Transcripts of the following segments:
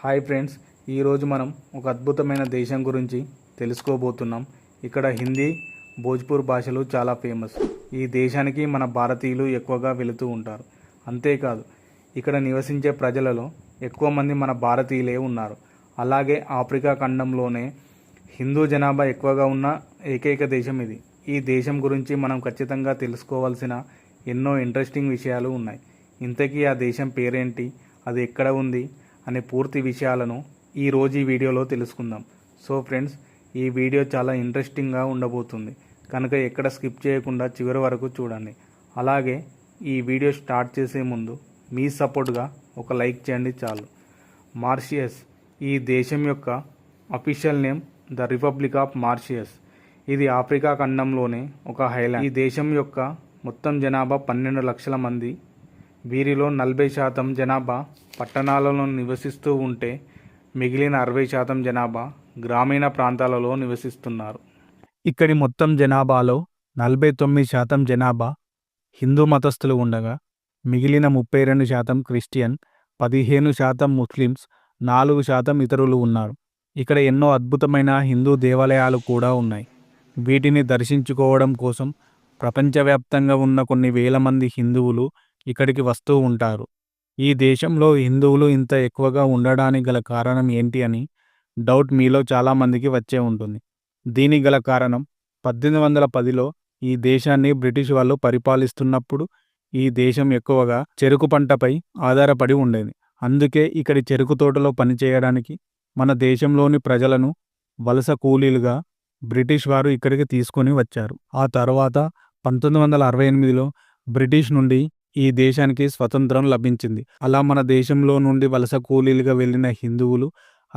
Hi friends, ఈరోజు మనం ఒక అద్భుతమైన దేశం గురించి తెలుసుకోబోతున్నాం. ఇక్కడ హిందీ, భోజ్పూర్ భాషలు చాలా ఫేమస్. ఈ దేశానికి మన భారతీయులు ఎక్కువగా వెళుతూ ఉంటారు. అంతేకాదు, ఇక్కడ నివసించే ప్రజలలో ఎక్కువ మంది మన భారతీయులే ఉన్నారు. అలాగే ఆఫ్రికా ఖండంలోనే హిందూ జనాభా ఎక్కువగా ఉన్న ఏకైక దేశం ఇది. ఈ దేశం గురించి మనం ఖచ్చితంగా తెలుసుకోవాల్సిన ఎన్నో ఇంట్రెస్టింగ్ విషయాలు ఉన్నాయి. ఇంతకీ ఆ దేశం పేరేంటి, అది ఎక్కడ ఉంది అనే పూర్తి విషయాలను ఈరోజు ఈ వీడియోలో తెలుసుకుందాం. సో ఫ్రెండ్స్, ఈ వీడియో చాలా ఇంట్రెస్టింగ్గా ఉండబోతుంది కనుక ఎక్కడ స్కిప్ చేయకుండా చివరి వరకు చూడండి. అలాగే ఈ వీడియో స్టార్ట్ చేసే ముందు మీ సపోర్ట్గా ఒక లైక్ చేయండి చాలు. మారిషియస్ ఈ దేశం యొక్క official name the republic of Mauritius. ఇది ఆఫ్రికా ఖండంలోనే ఒక ఐలాండ్. ఈ దేశం యొక్క మొత్తం జనాభా 12 లక్షల మంది. వీరిలో 40% జనాభా పట్టణాలలో నివసిస్తూ ఉంటే మిగిలిన 60% జనాభా గ్రామీణ ప్రాంతాలలో నివసిస్తున్నారు. ఇక్కడి మొత్తం జనాభాలో 49% జనాభా హిందూ మతస్థులు ఉండగా మిగిలిన 32% క్రిస్టియన్, 15% ముస్లిమ్స్, 4% ఇతరులు ఉన్నారు. ఇక్కడ ఎన్నో అద్భుతమైన హిందూ దేవాలయాలు కూడా ఉన్నాయి. వీటిని దర్శించుకోవడం కోసం ప్రపంచవ్యాప్తంగా ఉన్న కొన్ని వేల మంది హిందువులు ఇక్కడికి వస్తూ ఉంటారు. ఈ దేశంలో హిందువులు ఇంత ఎక్కువగా ఉండడానికి గల కారణం ఏంటి అని డౌట్ మీలో చాలామందికి వచ్చే ఉంటుంది. దీనికి గల కారణం 1810లో ఈ దేశాన్ని బ్రిటిష్ వాళ్ళు పరిపాలిస్తున్నప్పుడు ఈ దేశం ఎక్కువగా చెరుకు పంటపై ఆధారపడి ఉండేది. అందుకే ఇక్కడి చెరుకు తోటలో పనిచేయడానికి మన దేశంలోని ప్రజలను వలస కూలీలుగా బ్రిటిష్ వారు ఇక్కడికి తీసుకొని వచ్చారు. ఆ తర్వాత 1968లో బ్రిటిష్ నుండి ఈ దేశానికి స్వతంత్రం లభించింది. అలా మన దేశంలో నుండి వలస కూలీలుగా వెళ్ళిన హిందువులు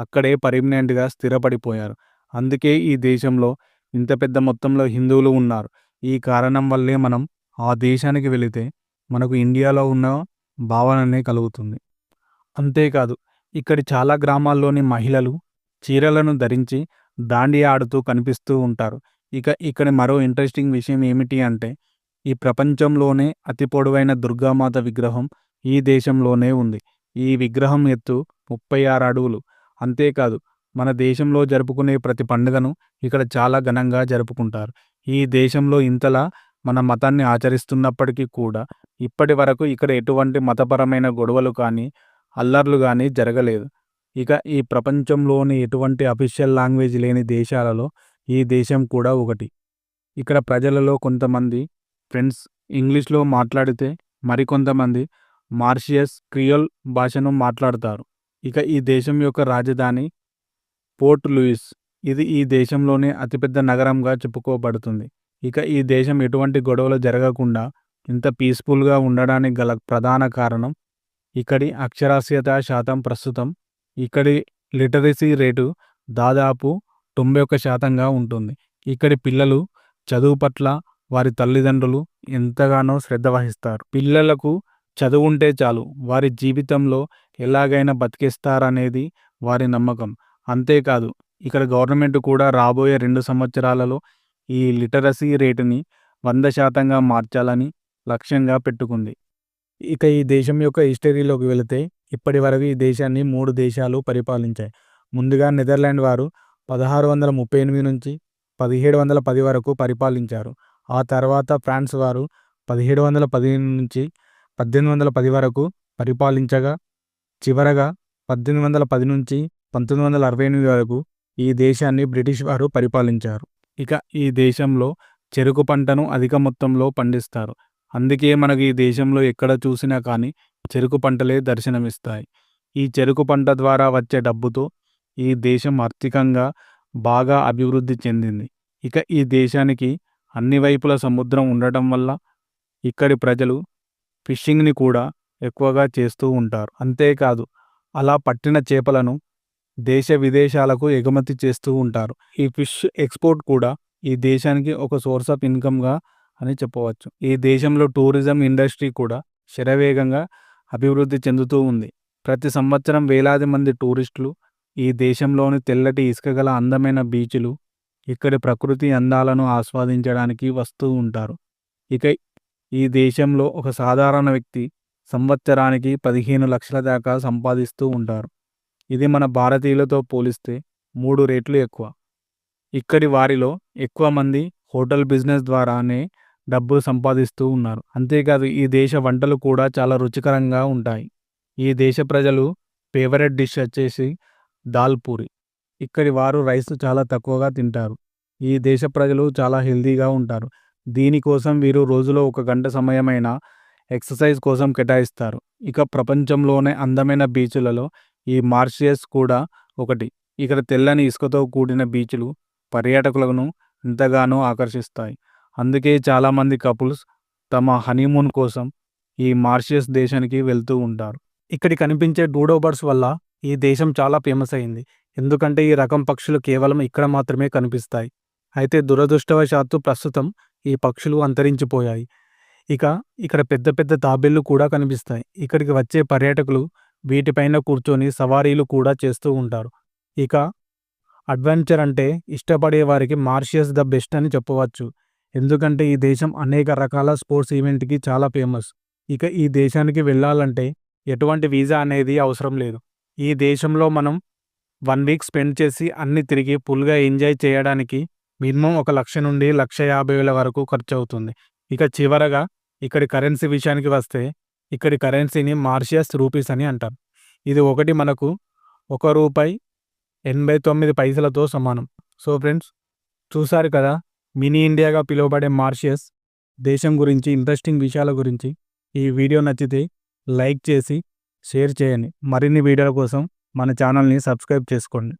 అక్కడే పర్మనెంట్గా స్థిరపడిపోయారు. అందుకే ఈ దేశంలో ఇంత పెద్ద మొత్తంలో హిందువులు ఉన్నారు. ఈ కారణం వల్లే మనం ఆ దేశానికి వెళితే మనకు ఇండియాలో ఉన్న భావననే కలుగుతుంది. అంతేకాదు, ఇక్కడి చాలా గ్రామాల్లోని మహిళలు చీరలను ధరించి దాండియా ఆడుతూ కనిపిస్తూ ఉంటారు. ఇక్కడ మరో ఇంట్రెస్టింగ్ విషయం ఏమిటి అంటే, ఈ ప్రపంచంలోనే అతి పొడవైన దుర్గామాత విగ్రహం ఈ దేశంలోనే ఉంది. ఈ విగ్రహం ఎత్తు 36 అడుగులు. అంతేకాదు, మన దేశంలో జరుపుకునే ప్రతి పండుగను ఇక్కడ చాలా ఘనంగా జరుపుకుంటారు. ఈ దేశంలో ఇంతలా మన మతాన్ని ఆచరిస్తున్నప్పటికీ కూడా ఇప్పటి వరకు ఇక్కడ ఎటువంటి మతపరమైన గొడవలు కానీ అల్లర్లు కానీ జరగలేదు. ఈ ప్రపంచంలోని ఎటువంటి అఫీషియల్ లాంగ్వేజ్ లేని దేశాలలో ఈ దేశం కూడా ఒకటి. ఇక్కడ ప్రజలలో కొంతమంది ఫ్రెండ్స్ ఇంగ్లీష్లో మాట్లాడితే మరికొంతమంది మారిషియస్ క్రియోల్ భాషను మాట్లాడతారు. ఈ దేశం యొక్క రాజధాని పోర్ట్ లూయిస్. ఇది ఈ దేశంలోనే అతిపెద్ద నగరంగా చెప్పుకోబడుతుంది. ఈ దేశం ఎటువంటి గొడవలు జరగకుండా ఇంత పీస్ఫుల్గా ఉండడానికి గల ప్రధాన కారణం ఇక్కడి అక్షరాస్యత శాతం. ప్రస్తుతం ఇక్కడి లిటరసీ రేటు దాదాపు 91%గా ఉంటుంది. ఇక్కడి పిల్లలు చదువు పట్ల వారి తల్లిదండ్రులు ఎంతగానో శ్రద్ధ వహిస్తారు. పిల్లలకు చదువుంటే చాలు, వారి జీవితంలో ఎలాగైనా బతికేస్తారనేది వారి నమ్మకం. అంతేకాదు, ఇక్కడ గవర్నమెంట్ కూడా రాబోయే 2 సంవత్సరాలలో ఈ లిటరసీ రేటుని 100%గా మార్చాలని లక్ష్యంగా పెట్టుకుంది. ఈ దేశం యొక్క హిస్టరీలోకి వెళితే ఇప్పటి వరకు ఈ దేశాన్ని 3 దేశాలు పరిపాలించాయి. ముందుగా నెదర్లాండ్ వారు 1638 నుంచి 1710 వరకు పరిపాలించారు. ఆ తర్వాత ఫ్రాన్స్ వారు 1715 నుంచి 1810 వరకు పరిపాలించగా చివరగా 1810 నుంచి 1968 వరకు ఈ దేశాన్ని బ్రిటిష్ వారు పరిపాలించారు. ఈ దేశంలో చెరుకు పంటను అధిక మొత్తంలో పండిస్తారు. అందుకే మనకు ఈ దేశంలో ఎక్కడ చూసినా కానీ చెరుకు పంటలే దర్శనమిస్తాయి. ఈ చెరుకు పంట ద్వారా వచ్చే డబ్బుతో ఈ దేశం ఆర్థికంగా బాగా అభివృద్ధి చెందింది. ఈ దేశానికి అన్ని వైపుల సముద్రం ఉండటం వల్ల ఇక్కడి ప్రజలు ఫిషింగ్ని కూడా ఎక్కువగా చేస్తూ ఉంటారు. అంతేకాదు, అలా పట్టిన చేపలను దేశ విదేశాలకు ఎగుమతి చేస్తూ ఉంటారు. ఈ ఫిష్ ఎక్స్పోర్ట్ కూడా ఈ దేశానికి ఒక సోర్స్ ఆఫ్ ఇన్కమ్గా అని చెప్పవచ్చు. ఈ దేశంలో టూరిజం ఇండస్ట్రీ కూడా శరవేగంగా అభివృద్ధి చెందుతూ ఉంది. ప్రతి సంవత్సరం వేలాది మంది టూరిస్టులు ఈ దేశంలోని తెల్లటి ఇసుక గల అందమైన బీచ్లు, ఇక్కడి ప్రకృతి అందాలను ఆస్వాదించడానికి వస్తూ ఉంటారు. ఈ దేశంలో ఒక సాధారణ వ్యక్తి సంవత్సరానికి 15 లక్షల దాకా సంపాదిస్తూ ఉంటారు. ఇది మన భారతీయులతో పోలిస్తే 3 రెట్లు ఎక్కువ. ఇక్కడి వారిలో ఎక్కువ మంది హోటల్ బిజినెస్ ద్వారానే డబ్బు సంపాదిస్తూ ఉన్నారు. అంతేకాదు ఈ దేశ వంటలు కూడా చాలా రుచికరంగా ఉంటాయి. ఈ దేశ ప్రజలు ఫేవరెట్ డిష్ వచ్చేసి దాల్ పూరి. ఇక్కడి వారు రైస్ చాలా తక్కువగా తింటారు. ఈ దేశ ప్రజలు చాలా హెల్తీగా ఉంటారు. దీనికోసం వీరు రోజులో 1 గంట సమయమైనా ఎక్సర్సైజ్ కోసం కేటాయిస్తారు. ఇక ప్రపంచంలోనే అందమైన బీచ్లలో ఈ మారిషస్ కూడా ఒకటి. ఇక్కడ తెల్లని ఇసుకతో కూడిన బీచ్లు పర్యాటకులను ఎంతగానో ఆకర్షిస్తాయి. అందుకే చాలామంది కపుల్స్ తమ హనీమూన్ కోసం ఈ మారిషస్ దేశానికి వెళ్తూ ఉంటారు. ఇక్కడ కనిపించే డూడో బర్డ్స్ వల్ల ఈ దేశం చాలా ఫేమస్ అయింది. ఎందుకంటే ఈ రకం పక్షులు కేవలం ఇక్కడ మాత్రమే కనిపిస్తాయి. అయితే దురదృష్టవశాత్తు ప్రస్తుతం ఈ పక్షులు అంతరించిపోయాయి. ఇక్కడ పెద్ద పెద్ద తాబేళ్లు కూడా కనిపిస్తాయి. ఇక్కడికి వచ్చే పర్యాటకులు వీటిపైన కూర్చొని సవారీలు కూడా చేస్తూ ఉంటారు. ఇక అడ్వెంచర్ అంటే ఇష్టపడే వారికి మారిషస్ ద బెస్ట్ అని చెప్పవచ్చు. ఎందుకంటే ఈ దేశం అనేక రకాల స్పోర్ట్స్ ఈవెంట్కి చాలా ఫేమస్. ఇక ఈ దేశానికి వెళ్ళాలంటే ఎటువంటి వీసా అనేది అవసరం లేదు. ఈ దేశంలో మనం 1 వీక్ స్పెండ్ చేసి అన్ని తిరిగి ఫుల్గా ఎంజాయ్ చేయడానికి మినిమం 1,00,000 నుండి 1,50,000 వరకు ఖర్చు అవుతుంది. ఇక చివరగా ఇక్కడి కరెన్సీ విషయానికి వస్తే ఇక్కడి కరెన్సీని మారిషస్ రూపీస్ అని అంటారు. ఇది ఒకటి మనకు ₹1.89 సమానం. సో ఫ్రెండ్స్, చూసారు కదా మినీ ఇండియాగా పిలువబడే మారిషస్ దేశం గురించి ఇంట్రెస్టింగ్ విషయాల గురించి. ఈ వీడియో నచ్చితే లైక్ చేసి షేర్ చేయండి. మరిన్ని వీడియోల కోసం మన ఛానల్ని సబ్స్క్రైబ్ చేసుకోండి.